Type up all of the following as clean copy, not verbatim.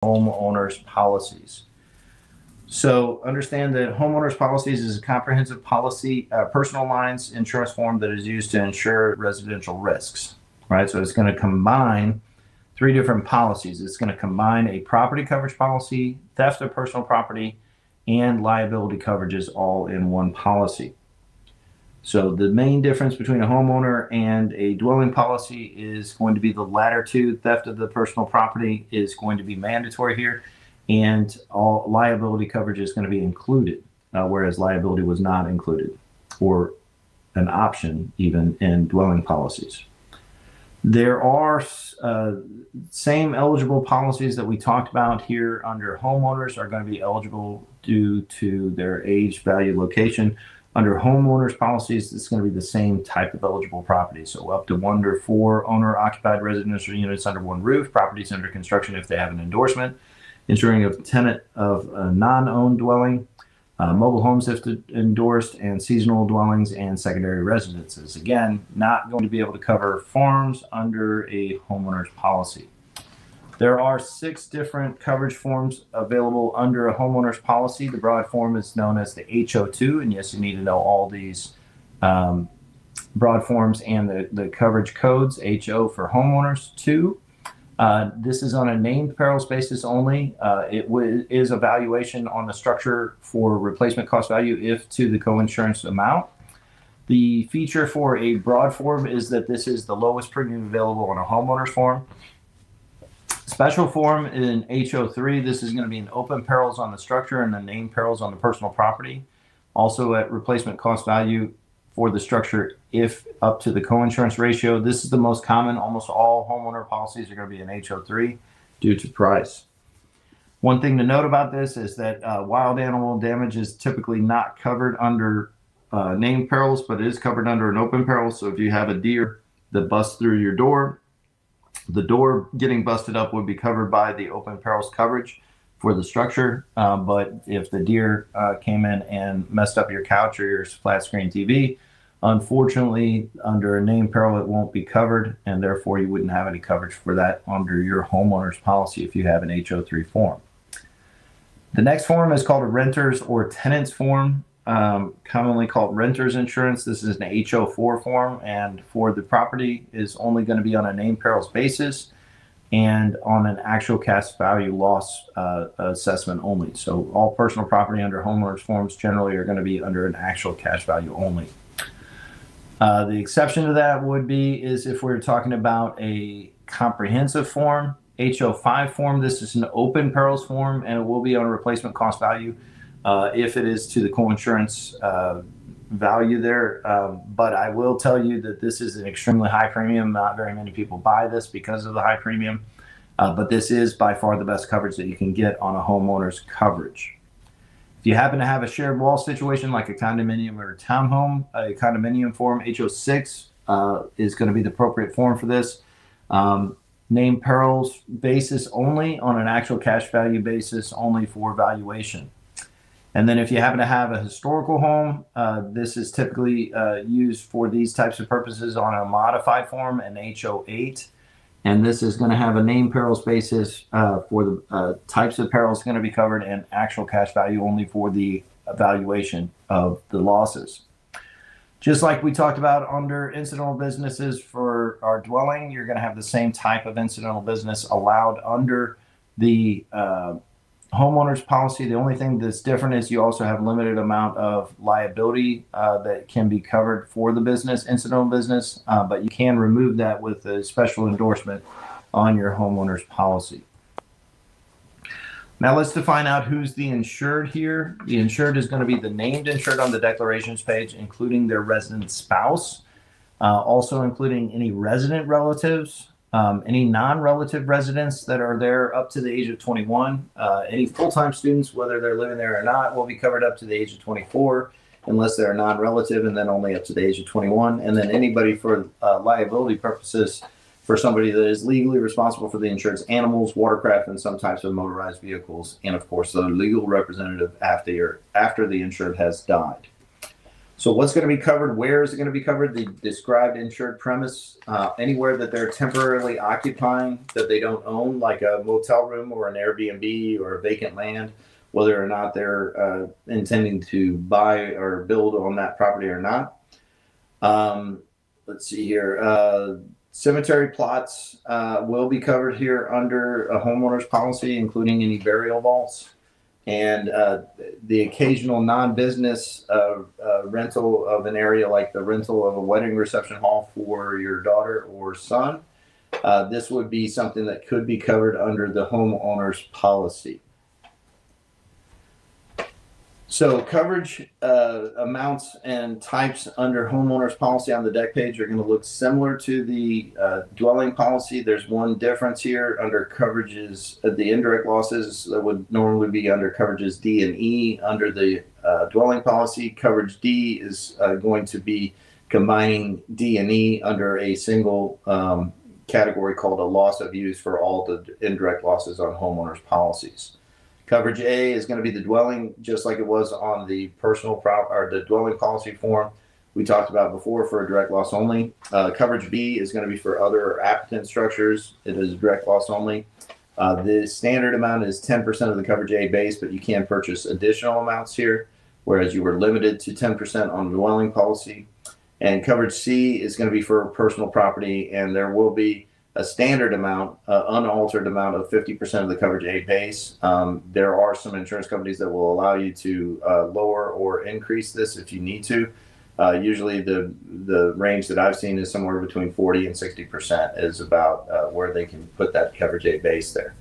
Homeowners Policies. So understand that Homeowners Policies is a comprehensive policy, personal lines insurance form that is used to insure residential risks, right? So it's going to combine three different policies. It's going to combine a property coverage policy, theft of personal property, and liability coverages all in one policy. So the main difference between a homeowner and a dwelling policy is going to be the latter two. Theft of the personal property is going to be mandatory here, and all liability coverage is going to be included, whereas liability was not included, or an option even in dwelling policies. There are same eligible policies that we talked about here under homeowners are going to be eligible due to their age, value, location. Under homeowners policies, it's going to be the same type of eligible property. So up to 1 to 4 owner-occupied residential units under one roof, properties under construction if they have an endorsement, insuring a tenant of a non-owned dwelling, mobile homes if endorsed, and seasonal dwellings and secondary residences. Again, not going to be able to cover farms under a homeowner's policy. There are 6 different coverage forms available under a homeowner's policy. The broad form is known as the HO2, and yes, you need to know all these broad forms and the coverage codes. HO for homeowners, 2. This is on a named perils basis only. It is a valuation on the structure for replacement cost value if to the coinsurance amount. The feature for a broad form is that this is the lowest premium available on a homeowner's form. Special form in HO3, this is going to be an open perils on the structure and the named perils on the personal property. Also at replacement cost value for the structure if up to the coinsurance ratio. This is the most common. Almost all homeowner policies are going to be in HO3 due to price. One thing to note about this is that wild animal damage is typically not covered under named perils, but it is covered under an open peril. So if you have a deer that busts through your door, the door getting busted up would be covered by the open perils coverage for the structure. But if the deer came in and messed up your couch or your flat screen TV, unfortunately, under a named peril, it won't be covered, and therefore you wouldn't have any coverage for that under your homeowner's policy if you have an HO3 form. The next form is called a renter's or tenant's form, commonly called renter's insurance. This is an HO4 form, and for the property is only going to be on a named perils basis and on an actual cash value loss assessment only. So all personal property under homeowners forms generally are going to be under an actual cash value only. The exception to that would be is if we're talking about a comprehensive form, HO5 form. This is an open perils form, and it will be on a replacement cost value if it is to the coinsurance value there. But I will tell you that this is an extremely high premium. Not very many people buy this because of the high premium, but this is by far the best coverage that you can get on a homeowner's coverage. If you happen to have a shared wall situation like a condominium or a townhome, a condominium form, HO6 is going to be the appropriate form for this. Named perils basis only, on an actual cash value basis only for valuation. And then if you happen to have a historical home, this is typically used for these types of purposes on a modified form, an HO8. And this is going to have a named perils basis for the types of perils going to be covered, and actual cash value only for the evaluation of the losses. Just like we talked about under incidental businesses for our dwelling, you're going to have the same type of incidental business allowed under the homeowner's policy. The only thing that's different is you also have limited amount of liability that can be covered for the business, incidental business, but you can remove that with a special endorsement on your homeowner's policy. Now let's define out who's the insured here. The insured is going to be the named insured on the declarations page, including their resident spouse, also including any resident relatives, any non-relative residents that are there up to the age of 21. Any full-time students, whether they're living there or not, will be covered up to the age of 24, unless they're non-relative, and then only up to the age of 21. And then anybody for liability purposes, for somebody that is legally responsible for the insured's animals, watercraft, and some types of motorized vehicles, and of course the legal representative after the insured has died. So what's going to be covered? Where is it going to be covered? The described insured premise, anywhere that they're temporarily occupying that they don't own, like a motel room or an Airbnb or a vacant land, whether or not they're intending to buy or build on that property or not. Let's see here. Cemetery plots will be covered here under a homeowner's policy, including any burial vaults. And the occasional non-business rental of an area, like the rental of a wedding reception hall for your daughter or son, this would be something that could be covered under the homeowner's policy. So coverage amounts and types under homeowners policy on the deck page are going to look similar to the dwelling policy. There's one difference here under coverages. The indirect losses that would normally be under coverages D and E. Under the dwelling policy, coverage D is going to be combining D and E under a single category called a loss of use for all the indirect losses on homeowners policies. Coverage A is going to be the dwelling, just like it was on the the dwelling policy form we talked about before for a direct loss only. Coverage B is going to be for other or applicant structures. It is direct loss only. The standard amount is 10% of the coverage A base, but you can purchase additional amounts here, whereas you were limited to 10% on the dwelling policy. And coverage C is going to be for personal property, and there will be a standard amount, unaltered amount of 50% of the coverage A base. There are some insurance companies that will allow you to lower or increase this if you need to. Usually the range that I've seen is somewhere between 40 and 60% is about where they can put that coverage A base there.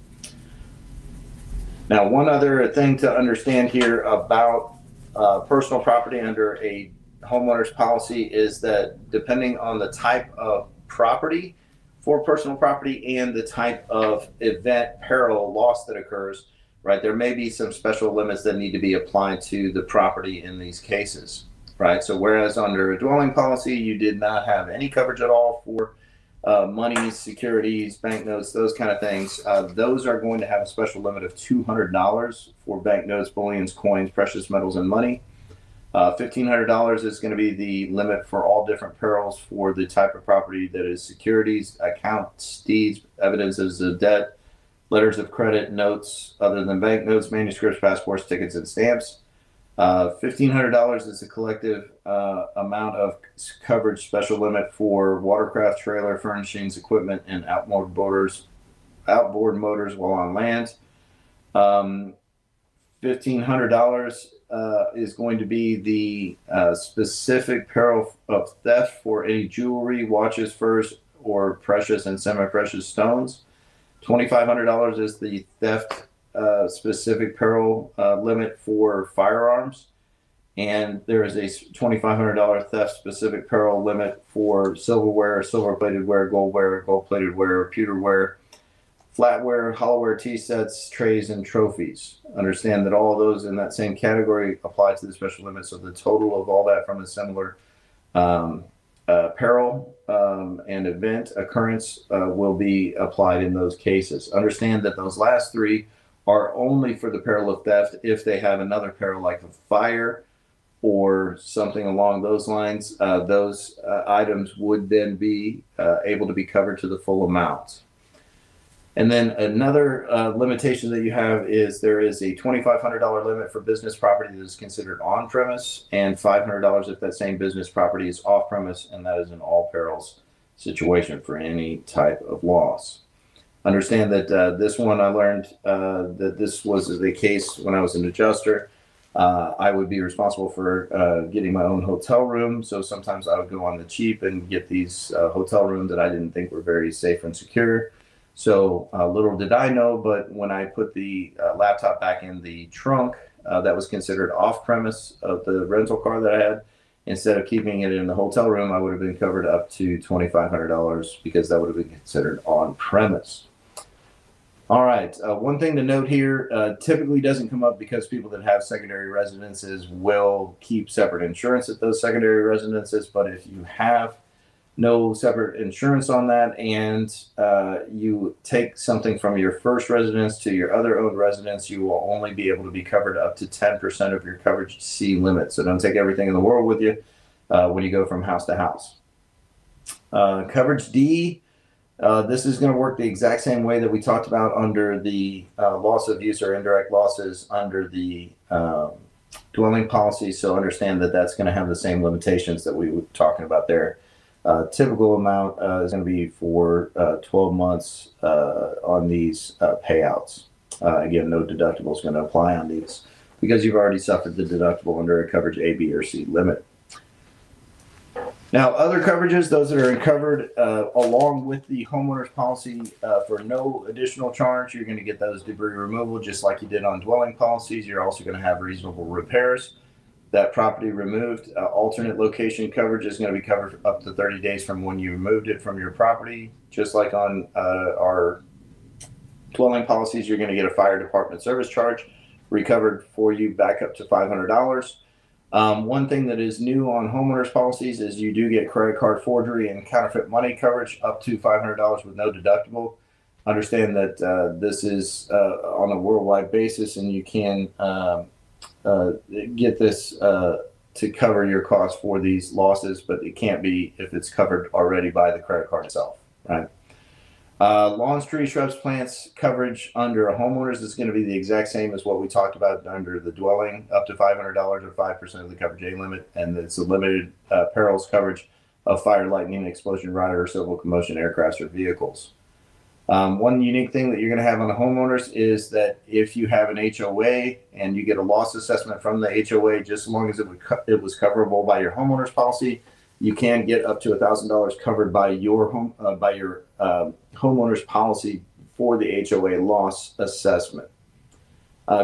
Now, one other thing to understand here about personal property under a homeowner's policy is that depending on the type of property for personal property and the type of event, peril, loss that occurs, right, there may be some special limits that need to be applied to the property in these cases, right? So whereas under a dwelling policy, you did not have any coverage at all for money, securities, banknotes, those kind of things, those are going to have a special limit of $200 for banknotes, bullions, coins, precious metals, and money. $1,500 is going to be the limit for all different perils for the type of property that is securities, accounts, deeds, evidences of debt, letters of credit, notes other than banknotes, manuscripts, passports, tickets, and stamps. $1,500 is the collective amount of coverage special limit for watercraft, trailer, furnishings, equipment, and outboard motors while on land. $1,500 is going to be the specific peril of theft for any jewelry, watches, furs, or precious and semi-precious stones. $2,500 is the theft specific peril limit for firearms. And there is a $2,500 theft specific peril limit for silverware, silver-plated ware, gold-plated ware, pewterware, flatware, hollowware, tea sets, trays, and trophies. Understand that all of those in that same category apply to the special limit. So the total of all that from a similar peril and event occurrence will be applied in those cases. Understand that those last three are only for the peril of theft. If they have another peril like a fire or something along those lines, those items would then be able to be covered to the full amount. And then another limitation that you have is there is a $2,500 limit for business property that is considered on premise, and $500 if that same business property is off premise, and that is an all perils situation for any type of loss. Understand that this one I learned that this was the case when I was an adjuster. I would be responsible for getting my own hotel room, so sometimes I would go on the cheap and get these hotel rooms that I didn't think were very safe and secure. So little did I know, but when I put the laptop back in the trunk, that was considered off premise of the rental car that I had. Instead of keeping it in the hotel room, I would have been covered up to $2,500 because that would have been considered on premise. All right, one thing to note here, typically doesn't come up because people that have secondary residences will keep separate insurance at those secondary residences, but if you have no separate insurance on that, and you take something from your first residence to your other owned residence, you will only be able to be covered up to 10% of your coverage C limit. So don't take everything in the world with you. when you go from house to house. Coverage D, this is going to work the exact same way that we talked about under the loss of use or indirect losses under the dwelling policy. So understand that that's going to have the same limitations that we were talking about there. Typical amount is going to be for 12 months on these payouts. Again, no deductible is going to apply on these because you've already suffered the deductible under a coverage A, B, or C limit. Now, other coverages, those that are covered along with the homeowner's policy for no additional charge, you're going to get those debris removal just like you did on dwelling policies. You're also going to have reasonable repairs. That property removed, alternate location coverage is going to be covered up to 30 days from when you removed it from your property. Just like on our dwelling policies, you're going to get a fire department service charge recovered for you back up to $500. One thing that is new on homeowners policies is you do get credit card forgery and counterfeit money coverage up to $500 with no deductible. Understand that this is on a worldwide basis, and you can get this to cover your costs for these losses, but it can't be if it's covered already by the credit card itself, right? Lawns, trees, shrubs, plants coverage under a homeowner's is going to be the exact same as what we talked about under the dwelling, up to $500 or 5% of the coverage A limit, and it's a limited perils coverage of fire, lightning, explosion, rider, or civil commotion aircrafts or vehicles. One unique thing that you're going to have on the homeowners is that if you have an HOA and you get a loss assessment from the HOA, just as long as it was coverable by your homeowners policy, you can get up to $1,000 covered by your homeowners policy for the HOA loss assessment.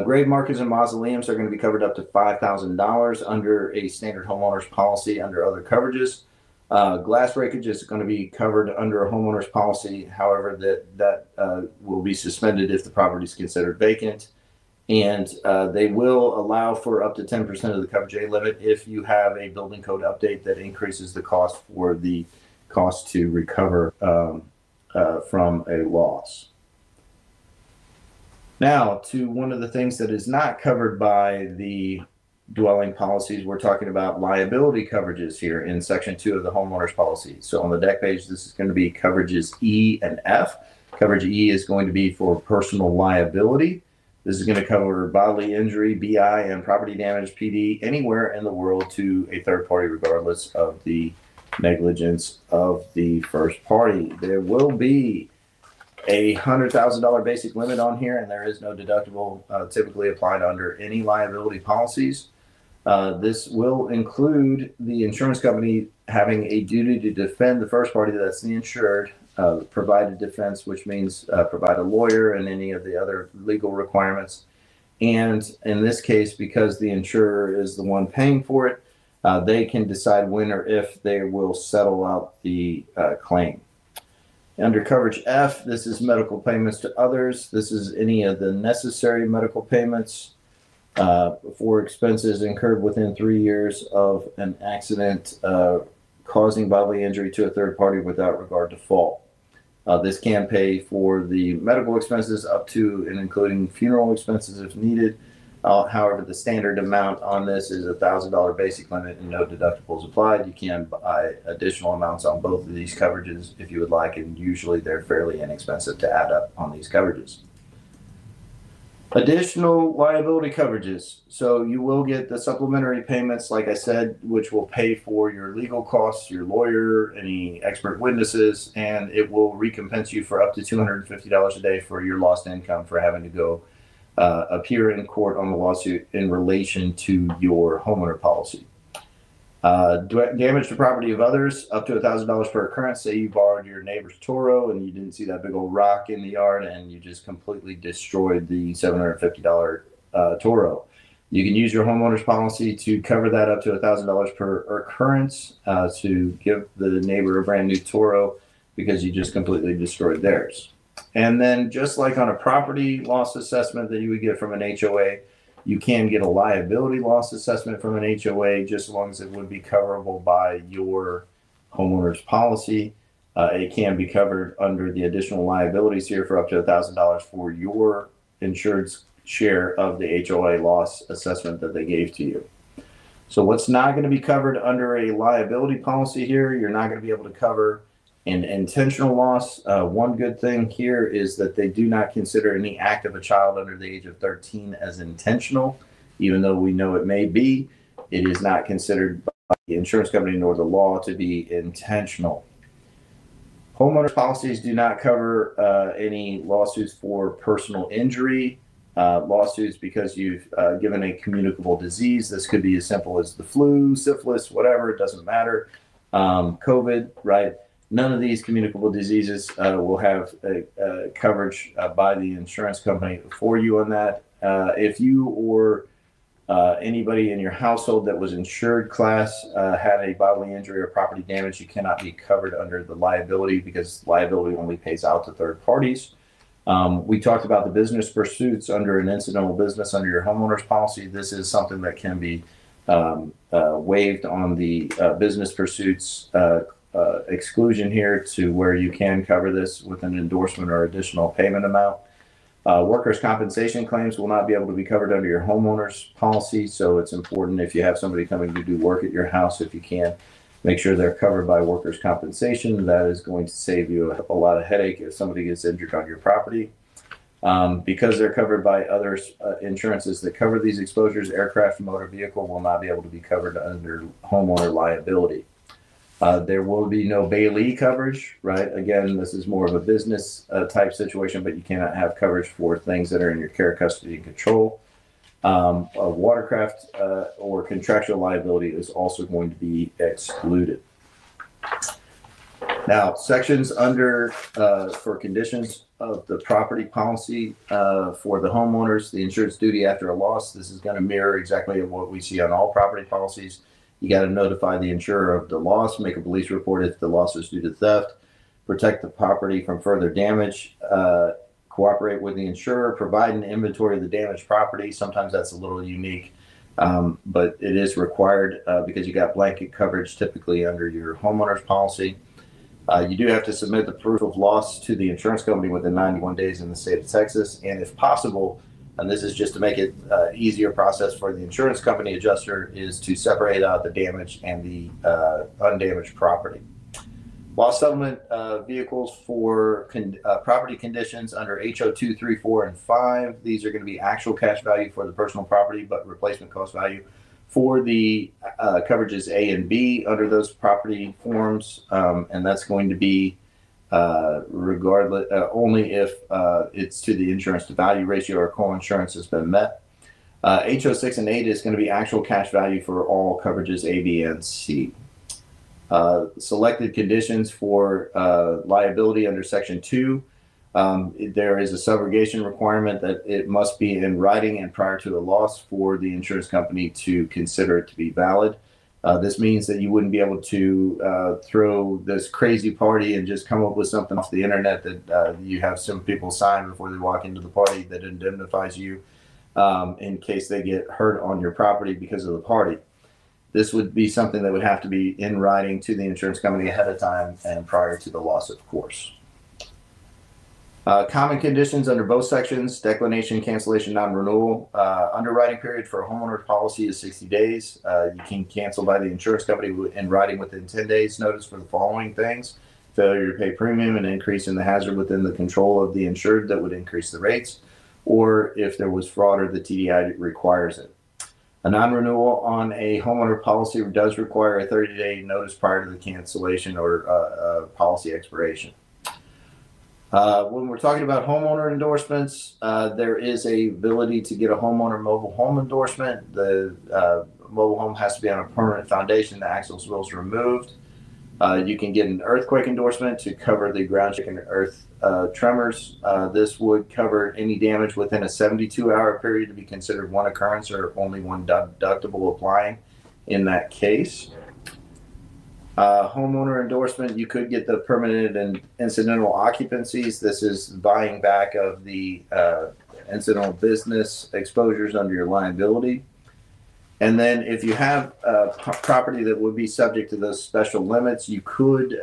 Grave markers and mausoleums are going to be covered up to $5,000 under a standard homeowners policy under other coverages. Glass breakage is going to be covered under a homeowner's policy. However, that will be suspended if the property is considered vacant. And they will allow for up to 10% of the coverage A limit if you have a building code update that increases the cost for the cost to recover from a loss. Now, to one of the things that is not covered by the dwelling policies, we're talking about liability coverages here in section 2 of the homeowners policy. So on the deck page, this is going to be coverages E and F. Coverage E is going to be for personal liability. This is going to cover bodily injury, BI, and property damage, PD, anywhere in the world to a third party, regardless of the negligence of the first party. There will be a $100,000 basic limit on here, and there is no deductible typically applied under any liability policies. This will include the insurance company having a duty to defend the first party, that's the insured, provide a defense, which means provide a lawyer and any of the other legal requirements. And in this case, because the insurer is the one paying for it, they can decide when or if they will settle out the claim. Under coverage F, this is medical payments to others. This is any of the necessary medical payments for expenses incurred within 3 years of an accident causing bodily injury to a third party without regard to fault. This can pay for the medical expenses up to and including funeral expenses if needed. However, the standard amount on this is $1,000 basic limit and no deductibles applied. You can buy additional amounts on both of these coverages if you would like, and usually they're fairly inexpensive to add up on these coverages. Additional liability coverages. So you will get the supplementary payments, like I said, which will pay for your legal costs, your lawyer, any expert witnesses, and it will recompense you for up to $250 a day for your lost income for having to go appear in court on the lawsuit in relation to your homeowner policy. Damage to property of others, up to $1,000 per occurrence. Say you borrowed your neighbor's Toro and you didn't see that big old rock in the yard and you just completely destroyed the $750 Toro. You can use your homeowner's policy to cover that up to $1,000 per occurrence to give the neighbor a brand new Toro because you just completely destroyed theirs. And then just like on a property loss assessment that you would get from an HOA, you can get a liability loss assessment from an HOA just as long as it would be coverable by your homeowner's policy. It can be covered under the additional liabilities here for up to $1,000 for your insured's share of the HOA loss assessment that they gave to you. So what's not going to be covered under a liability policy here, you're not going to be able to cover an intentional loss. One good thing here is that they do not consider any act of a child under the age of 13 as intentional, even though we know it may be. It is not considered by the insurance company nor the law to be intentional. Homeowners policies do not cover any lawsuits for personal injury, lawsuits because you've given a communicable disease. This could be as simple as the flu, syphilis, whatever, it doesn't matter. COVID, right? None of these communicable diseases will have coverage by the insurance company for you on that. If you or anybody in your household that was insured class had a bodily injury or property damage, you cannot be covered under the liability because liability only pays out to third parties. We talked about the business pursuits under an incidental business under your homeowner's policy. This is something that can be waived on the business pursuits exclusion here to where you can cover this with an endorsement or additional payment amount. Workers' compensation claims will not be able to be covered under your homeowner's policy, so it's important if you have somebody coming to do work at your house, if you can, make sure they're covered by workers' compensation. That is going to save you a lot of headache if somebody gets injured on your property. Because they're covered by other insurances that cover these exposures, aircraft and motor vehicle will not be able to be covered under homeowner liability. There will be no bailee coverage, right? Again, this is more of a business type situation, but you cannot have coverage for things that are in your care, custody, and control. Watercraft or contractual liability is also going to be excluded. Now, sections under for conditions of the property policy for the homeowners, the insurance duty after a loss. This is going to mirror exactly what we see on all property policies. You got to notify the insurer of the loss, make a police report if the loss is due to theft, protect the property from further damage, cooperate with the insurer, provide an inventory of the damaged property. Sometimes that's a little unique, but it is required because you got blanket coverage typically under your homeowner's policy. You do have to submit the proof of loss to the insurance company within 91 days in the state of Texas, and if possible, and this is just to make it easier process for the insurance company adjuster, is to separate out the damage and the undamaged property. Loss settlement vehicles for property conditions under HO 2, 3, 4, and 5. These are going to be actual cash value for the personal property, but replacement cost value for the coverages A and B under those property forms, and that's going to be regardless only if it's to the insurance to value ratio or co-insurance has been met. HO 6 and 8 is going to be actual cash value for all coverages A, B, and C. Selected conditions for liability under Section 2. There is a subrogation requirement that it must be in writing and prior to the loss for the insurance company to consider it to be valid. This means that you wouldn't be able to throw this crazy party and just come up with something off the internet that you have some people sign before they walk into the party that indemnifies you in case they get hurt on your property because of the party. This would be something that would have to be in writing to the insurance company ahead of time and prior to the loss, of course. Common conditions under both sections: declination, cancellation, non-renewal. Underwriting period for a homeowner's policy is 60 days. You can cancel by the insurance company in writing within 10 days notice for the following things: failure to pay premium, an increase in the hazard within the control of the insured that would increase the rates, or if there was fraud or the TDI requires it. A non-renewal on a homeowner policy does require a 30-day notice prior to the cancellation or policy expiration. When we're talking about homeowner endorsements, there is a ability to get a homeowner mobile home endorsement. The mobile home has to be on a permanent foundation. The axles wheels removed. You can get an earthquake endorsement to cover the ground-shaking earth tremors. This would cover any damage within a 72-hour period to be considered one occurrence or only one deductible applying in that case. Homeowner endorsement, you could get the permanent and incidental occupancies. This is buying back of the incidental business exposures under your liability. And then if you have property that would be subject to those special limits, you could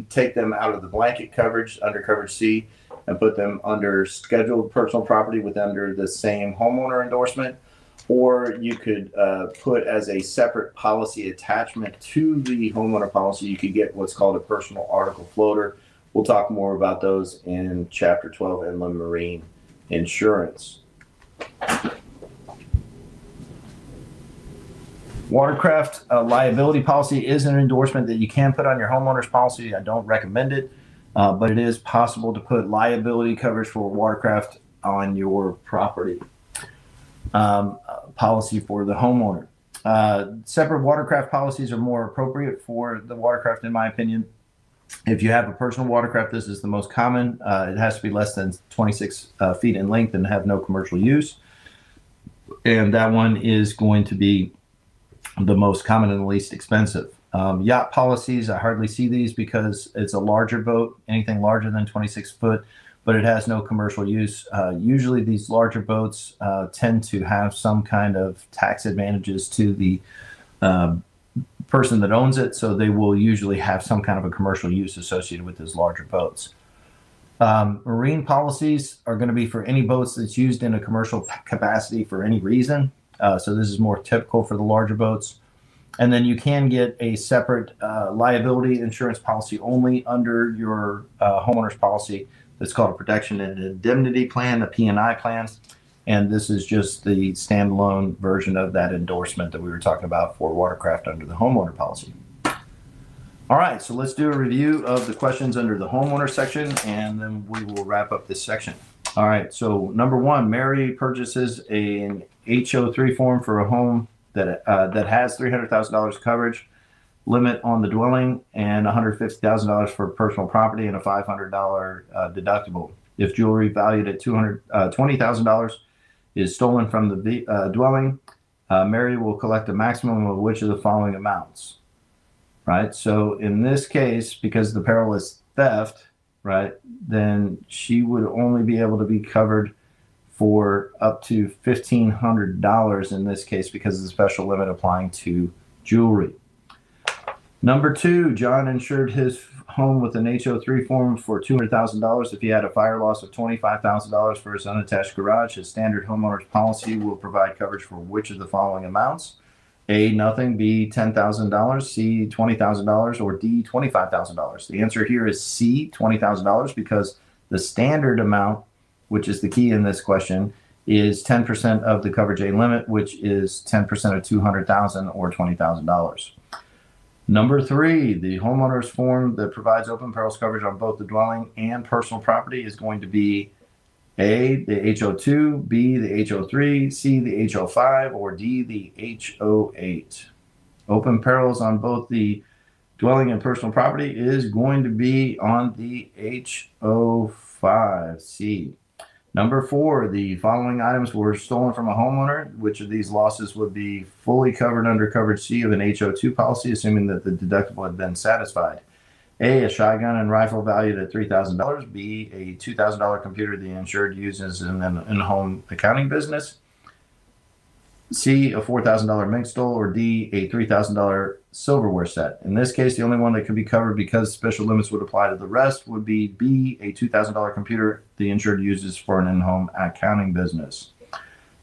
take them out of the blanket coverage under coverage C and put them under scheduled personal property with under the same homeowner endorsement. or you could put as a separate policy attachment to the homeowner policy, you could get what's called a personal article floater. We'll talk more about those in Chapter 12 Inland Marine Insurance. Watercraft liability policy is an endorsement that you can put on your homeowner's policy. I don't recommend it, but it is possible to put liability coverage for watercraft on your property policy for the homeowner. Separate watercraft policies are more appropriate for the watercraft, in my opinion. If you have a personal watercraft, this is the most common. It has to be less than 26 feet in length and have no commercial use. And that one is going to be the most common and the least expensive. Yacht policies, I hardly see these because it's a larger boat, anything larger than 26 foot, but it has no commercial use. Usually these larger boats tend to have some kind of tax advantages to the person that owns it, so they will usually have some kind of a commercial use associated with those larger boats. Marine policies are going to be for any boats that's used in a commercial capacity for any reason. So this is more typical for the larger boats. And then you can get a separate liability insurance policy only under your homeowner's policy that's called a protection and indemnity plan, a P&I plan. And this is just the standalone version of that endorsement that we were talking about for watercraft under the homeowner policy. All right, so let's do a review of the questions under the homeowner section, and then we will wrap up this section. All right, so number one, Mary purchases an HO3 form for a home that has $300,000 coverage limit on the dwelling and $150,000 for personal property and a $500 deductible. If jewelry valued at $20,000 is stolen from the dwelling, Mary will collect a maximum of which of the following amounts, right? So in this case, because the peril is theft, right, then she would only be able to be covered for up to $1,500 in this case because of the special limit applying to jewelry. Number two, John insured his home with an HO3 form for $200,000. If he had a fire loss of $25,000 for his unattached garage, his standard homeowner's policy will provide coverage for which of the following amounts? A, nothing, B, $10,000, C, $20,000, or D, $25,000. The answer here is C, $20,000, because the standard amount, which is the key in this question, is 10% of the coverage A limit, which is 10% of $200,000 or $20,000. Number three, the homeowner's form that provides open perils coverage on both the dwelling and personal property is going to be A, the HO2, B, the HO3, C, the HO5, or D, the HO8. Open perils on both the dwelling and personal property is going to be on the HO5, C. Number four, the following items were stolen from a homeowner. Which of these losses would be fully covered under coverage C of an HO2 policy, assuming that the deductible had been satisfied? A, a shotgun and rifle valued at $3,000. B, a $2,000 computer the insured uses in an in-home accounting business. C, a $4,000 mink stole, or D, a $3,000 silverware set. In this case, the only one that could be covered because special limits would apply to the rest would be B, a $2,000 computer the insured uses for an in-home accounting business.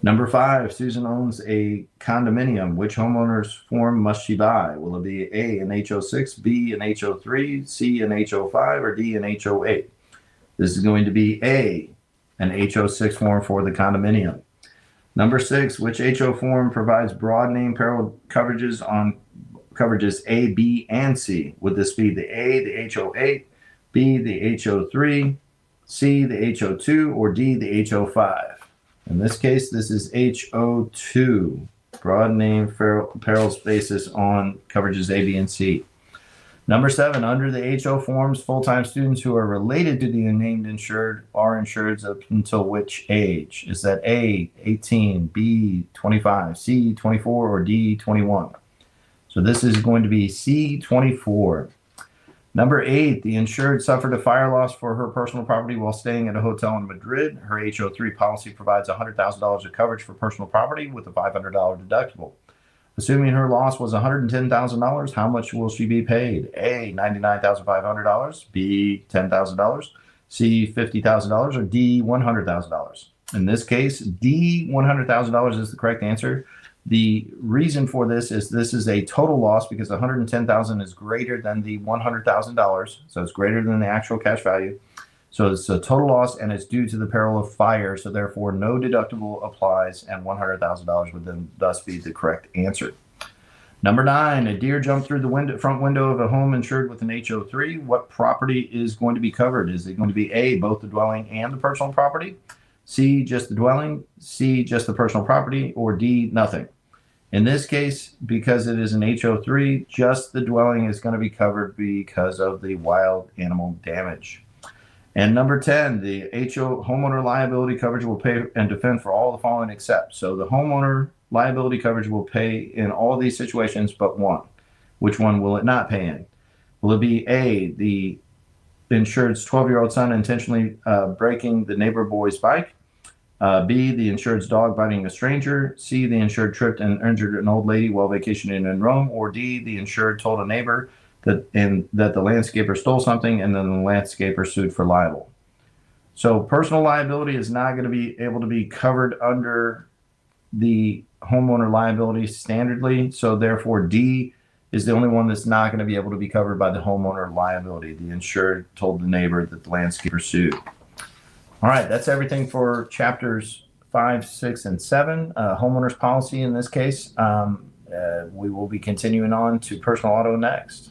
Number five, Susan owns a condominium. Which homeowner's form must she buy? Will it be A, an HO6, B, an HO3, C, an HO5, or D, an HO8? This is going to be A, an HO6 form for the condominium. Number six, which HO form provides broad name peril coverages on coverages A, B, and C? Would this be the A, the HO8, B, the HO3, C, the HO2, or D, the HO5? In this case, this is HO2, broad name perils basis on coverages A, B, and C. Number seven, under the HO forms, full-time students who are related to the named insured are insured up until which age? Is that A, 18, B, 25, C, 24, or D, 21? So this is going to be C, 24. Number eight, the insured suffered a fire loss for her personal property while staying at a hotel in Madrid. Her HO3 policy provides $100,000 of coverage for personal property with a $500 deductible. Assuming her loss was $110,000, how much will she be paid? A, $99,500, B, $10,000, C, $50,000, or D, $100,000? In this case, D, $100,000 is the correct answer. The reason for this is a total loss because $110,000 is greater than the $100,000. So it's greater than the actual cash value. So it's a total loss and it's due to the peril of fire. So therefore no deductible applies and $100,000 would then thus be the correct answer. Number 9, a deer jumped through the front window of a home insured with an HO3. What property is going to be covered? Is it going to be A, both the dwelling and the personal property? C, just the dwelling? C, just the personal property? Or D, nothing? In this case, because it is an HO3, just the dwelling is going to be covered because of the wild animal damage. And number 10, the homeowner liability coverage will pay and defend for all the following except. So the homeowner liability coverage will pay in all of these situations but one. Which one will it not pay in? Will it be A, the insured's 12-year-old son intentionally breaking the neighbor boy's bike? B, the insured's dog biting a stranger? C, the insured tripped and injured an old lady while vacationing in Rome? Or D, the insured told a neighbor that the landscaper stole something and then the landscaper sued for libel? So personal liability is not going to be able to be covered under the homeowner liability standardly. So therefore D is the only one that's not going to be able to be covered by the homeowner liability. The insured told the neighbor that the landscaper sued. All right, that's everything for chapters 5, 6, and 7. Homeowners policy in this case. We will be continuing on to personal auto next.